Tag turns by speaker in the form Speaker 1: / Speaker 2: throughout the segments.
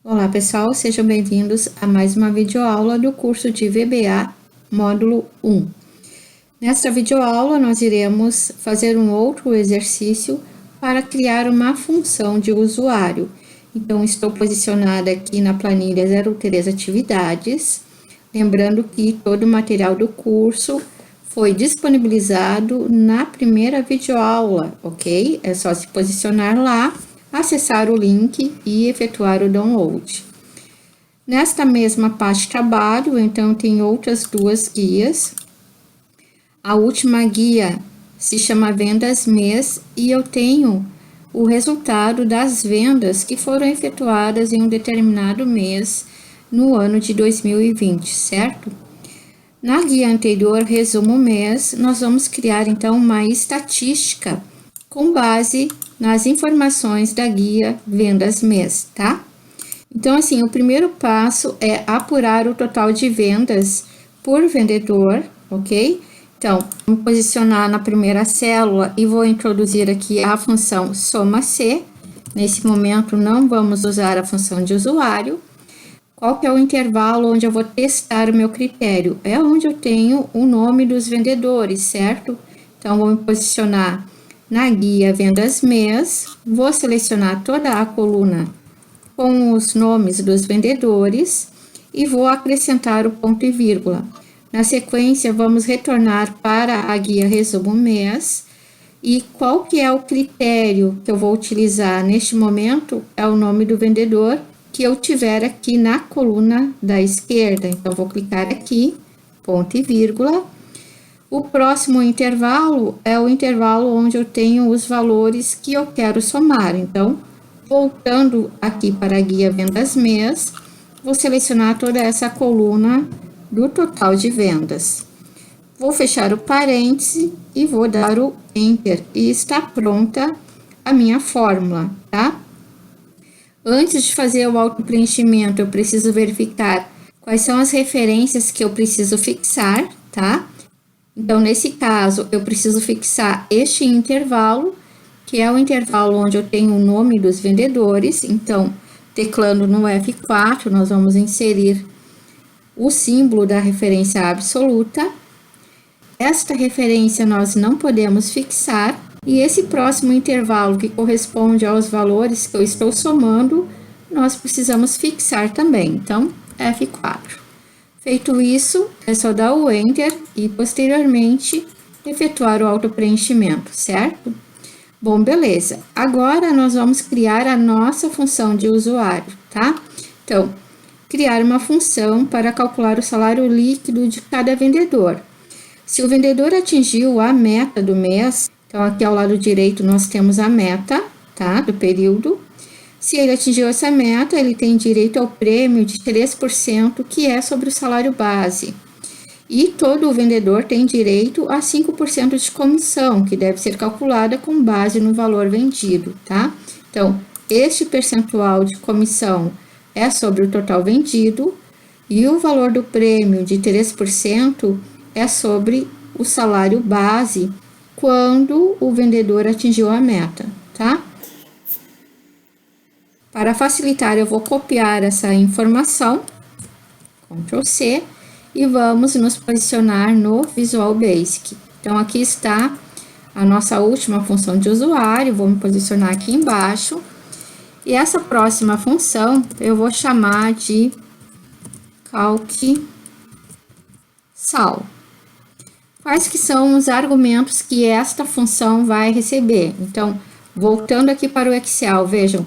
Speaker 1: Olá pessoal, sejam bem-vindos a mais uma videoaula do curso de VBA módulo 1. Nesta videoaula nós iremos fazer um outro exercício para criar uma função de usuário. Então estou posicionada aqui na planilha 03 atividades, lembrando que todo o material do curso foi disponibilizado na primeira videoaula, ok? É só se posicionar lá, acessar o link e efetuar o download. Nesta mesma parte de trabalho, então, tem outras duas guias. A última guia se chama Vendas Mês e eu tenho o resultado das vendas que foram efetuadas em um determinado mês no ano de 2020, certo? Na guia anterior, Resumo Mês, nós vamos criar então uma estatística com base nas informações da guia Vendas Mês, tá? Então, assim, o primeiro passo é apurar o total de vendas por vendedor, ok? Então, vou posicionar na primeira célula e vou introduzir aqui a função soma-C. Nesse momento, não vamos usar a função de usuário. Qual que é o intervalo onde eu vou testar o meu critério? É onde eu tenho o nome dos vendedores, certo? Então, vou me posicionar na guia Vendas Mês, vou selecionar toda a coluna com os nomes dos vendedores e vou acrescentar o ponto e vírgula. Na sequência, vamos retornar para a guia Resumo Mês e qual que é o critério que eu vou utilizar neste momento é o nome do vendedor que eu tiver aqui na coluna da esquerda. Então, vou clicar aqui, ponto e vírgula. O próximo intervalo é o intervalo onde eu tenho os valores que eu quero somar. Então, voltando aqui para a guia Vendas Mês, vou selecionar toda essa coluna do total de vendas. Vou fechar o parêntese e vou dar o Enter. E está pronta a minha fórmula, tá? Antes de fazer o autopreenchimento, eu preciso verificar quais são as referências que eu preciso fixar, tá? Então, nesse caso, eu preciso fixar este intervalo, que é o intervalo onde eu tenho o nome dos vendedores. Então, teclando no F4, nós vamos inserir o símbolo da referência absoluta. Esta referência nós não podemos fixar. E esse próximo intervalo, que corresponde aos valores que eu estou somando, nós precisamos fixar também. Então, F4. Feito isso, é só dar o Enter e, posteriormente, efetuar o autopreenchimento, certo? Bom, beleza. Agora, nós vamos criar a nossa função de usuário, tá? Então, criar uma função para calcular o salário líquido de cada vendedor. Se o vendedor atingiu a meta do mês, então aqui ao lado direito nós temos a meta, tá? Do período. Se ele atingiu essa meta, ele tem direito ao prêmio de 3%, que é sobre o salário base. E todo vendedor tem direito a 5% de comissão, que deve ser calculada com base no valor vendido, tá? Então, este percentual de comissão é sobre o total vendido e o valor do prêmio de 3% é sobre o salário base quando o vendedor atingiu a meta, tá? Para facilitar, eu vou copiar essa informação, Ctrl C, e vamos nos posicionar no Visual Basic. Então, aqui está a nossa última função de usuário, vou me posicionar aqui embaixo. E essa próxima função, eu vou chamar de CalcSal. Quais que são os argumentos que esta função vai receber? Então, voltando aqui para o Excel, vejam,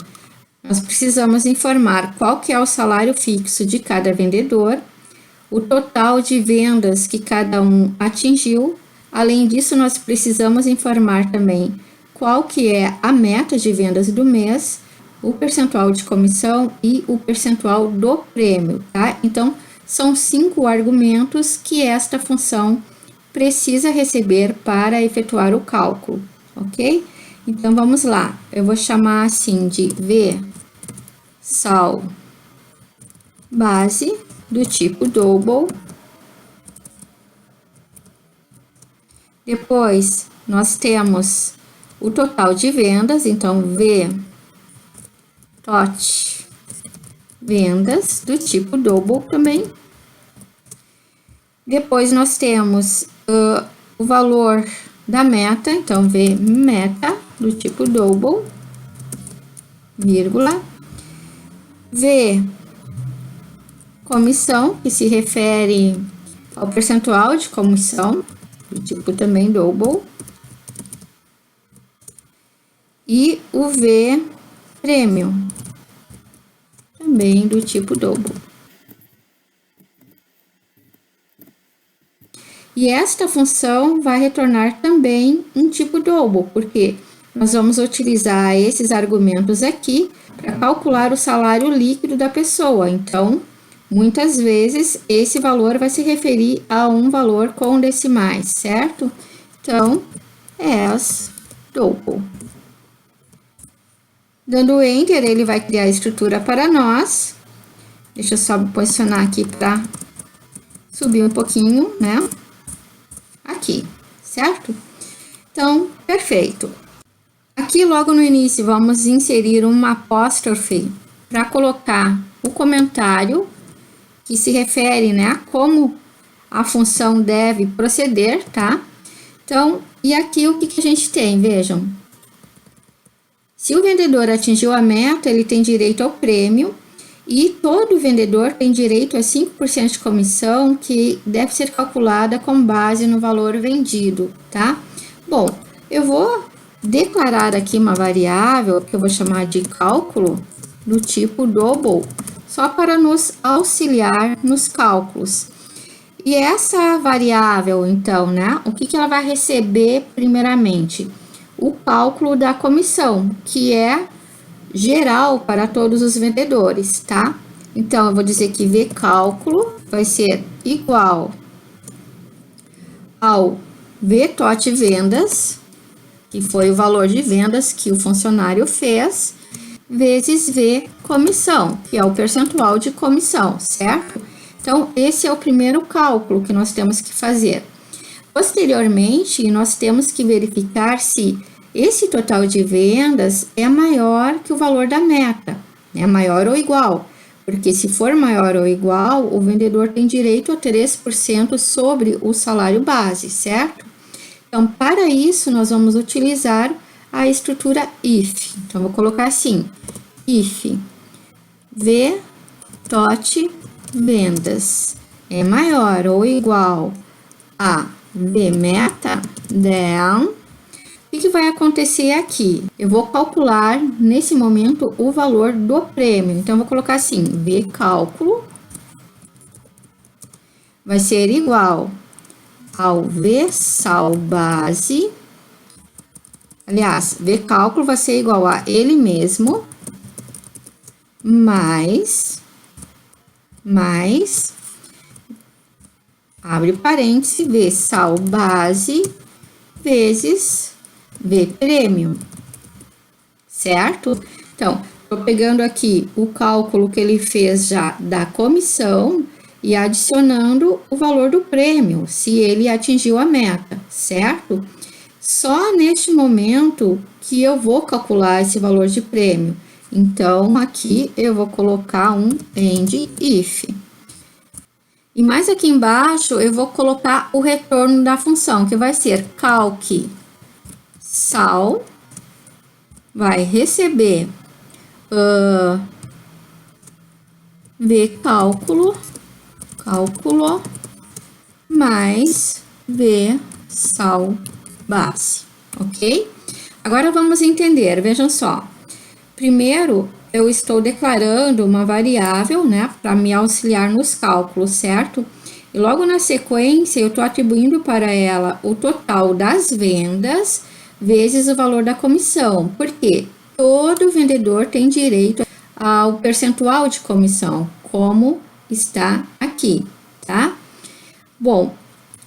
Speaker 1: nós precisamos informar qual que é o salário fixo de cada vendedor, o total de vendas que cada um atingiu. Além disso, nós precisamos informar também qual que é a meta de vendas do mês, o percentual de comissão e o percentual do prêmio, tá? Então, são 5 argumentos que esta função precisa receber para efetuar o cálculo, ok? Então, vamos lá. Eu vou chamar assim de VSAL base do tipo double. Depois, nós temos o total de vendas, então VTOT vendas do tipo double também. Depois nós temos o valor da meta, então V meta do tipo double, vírgula. V comissão, que se refere ao percentual de comissão, do tipo também double. E o V prêmio, também do tipo double. E esta função vai retornar também um tipo double, porque nós vamos utilizar esses argumentos aqui para calcular o salário líquido da pessoa. Então, muitas vezes, esse valor vai se referir a um valor com decimais, certo? Então, as double. Dando Enter, ele vai criar a estrutura para nós. Deixa eu só posicionar aqui para subir um pouquinho, né? Aqui, certo? Então, perfeito. Aqui, logo no início, vamos inserir uma apóstrofe para colocar o comentário que se refere, né, a como a função deve proceder, tá? Então, e aqui o que a gente tem? Vejam. Se o vendedor atingiu a meta, ele tem direito ao prêmio. E todo vendedor tem direito a 5% de comissão, que deve ser calculada com base no valor vendido, tá? Bom, eu vou declarar aqui uma variável, que eu vou chamar de cálculo, do tipo double, só para nos auxiliar nos cálculos. E essa variável, então, né? O que ela vai receber primeiramente? O cálculo da comissão, que é geral para todos os vendedores, tá? Então, eu vou dizer que V cálculo vai ser igual ao V TOT vendas, que foi o valor de vendas que o funcionário fez, vezes V comissão, que é o percentual de comissão, certo? Então, esse é o primeiro cálculo que nós temos que fazer. Posteriormente, nós temos que verificar se esse total de vendas é maior que o valor da meta, né? Maior ou igual, porque se for maior ou igual, o vendedor tem direito a 3% sobre o salário base, certo? Então, para isso, nós vamos utilizar a estrutura if. Então, vou colocar assim, if V TOT vendas é maior ou igual a V meta, then o que vai acontecer aqui? Eu vou calcular, nesse momento, o valor do prêmio. Então, eu vou colocar assim, V cálculo vai ser igual ao V sal base. Aliás, V cálculo vai ser igual a ele mesmo, mais, abre parênteses, V sal base, vezes V prêmio, certo? Então, tô pegando aqui o cálculo que ele fez já da comissão e adicionando o valor do prêmio, se ele atingiu a meta, certo? Só neste momento que eu vou calcular esse valor de prêmio. Então, aqui eu vou colocar um end if. E mais aqui embaixo eu vou colocar o retorno da função, que vai ser calc sal vai receber V cálculo mais V sal base, ok? Agora vamos entender, vejam só. Primeiro, eu estou declarando uma variável, né, para me auxiliar nos cálculos, certo? E logo na sequência, eu estou atribuindo para ela o total das vendas vezes o valor da comissão, porque todo vendedor tem direito ao percentual de comissão, como está aqui, tá? Bom,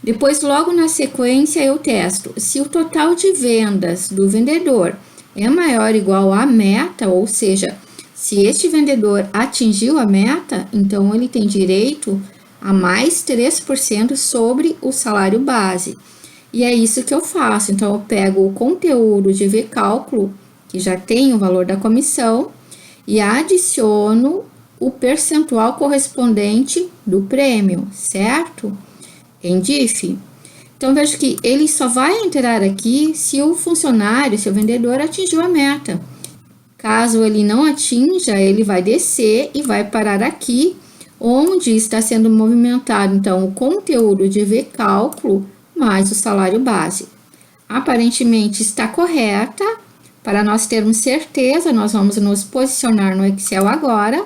Speaker 1: depois logo na sequência eu testo se o total de vendas do vendedor é maior ou igual à meta, ou seja, se este vendedor atingiu a meta, então ele tem direito a mais 3% sobre o salário base. E é isso que eu faço. Então, eu pego o conteúdo de V cálculo, que já tem o valor da comissão, e adiciono o percentual correspondente do prêmio, certo? Em DIF. Então, veja que ele só vai entrar aqui se o funcionário, se o vendedor atingiu a meta. Caso ele não atinja, ele vai descer e vai parar aqui, onde está sendo movimentado, então, o conteúdo de V-cálculo mais o salário base. Aparentemente está correta. Para nós termos certeza, nós vamos nos posicionar no Excel agora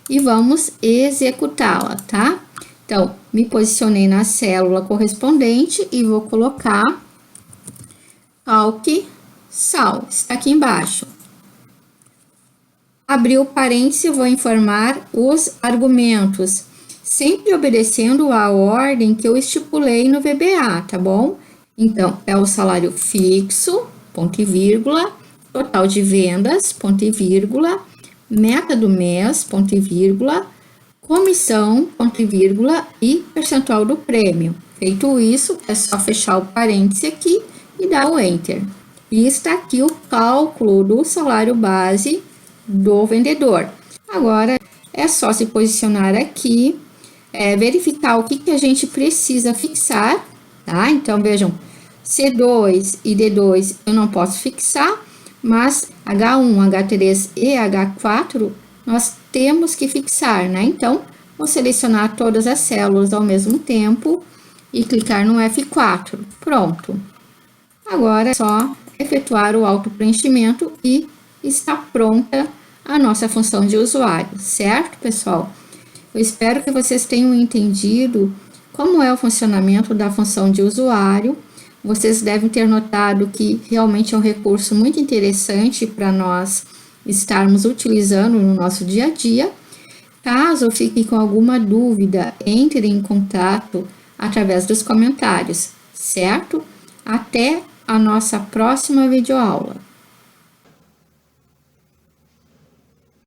Speaker 1: e vamos executá-la, tá? Então, me posicionei na célula correspondente e vou colocar Calc Sal, está aqui embaixo. Abri o parênteses, vou informar os argumentos, sempre obedecendo a ordem que eu estipulei no VBA, tá bom? Então, é o salário fixo, ponto e vírgula, total de vendas, ponto e vírgula, meta do mês, ponto e vírgula, comissão, ponto e vírgula, e percentual do prêmio. Feito isso, é só fechar o parêntese aqui e dar o Enter. E está aqui o cálculo do salário base do vendedor. Agora, é só se posicionar aqui, verificar o que a gente precisa fixar, tá? Então, vejam, C2 e D2 eu não posso fixar, mas H1, H3 e H4 nós temos que fixar, né? Então, vou selecionar todas as células ao mesmo tempo e clicar no F4. Pronto. Agora é só efetuar o autopreenchimento e está pronta a nossa função de usuário, certo, pessoal? Eu espero que vocês tenham entendido como é o funcionamento da função de usuário. Vocês devem ter notado que realmente é um recurso muito interessante para nós estarmos utilizando no nosso dia a dia. Caso fique com alguma dúvida, entre em contato através dos comentários, certo? Até a nossa próxima videoaula.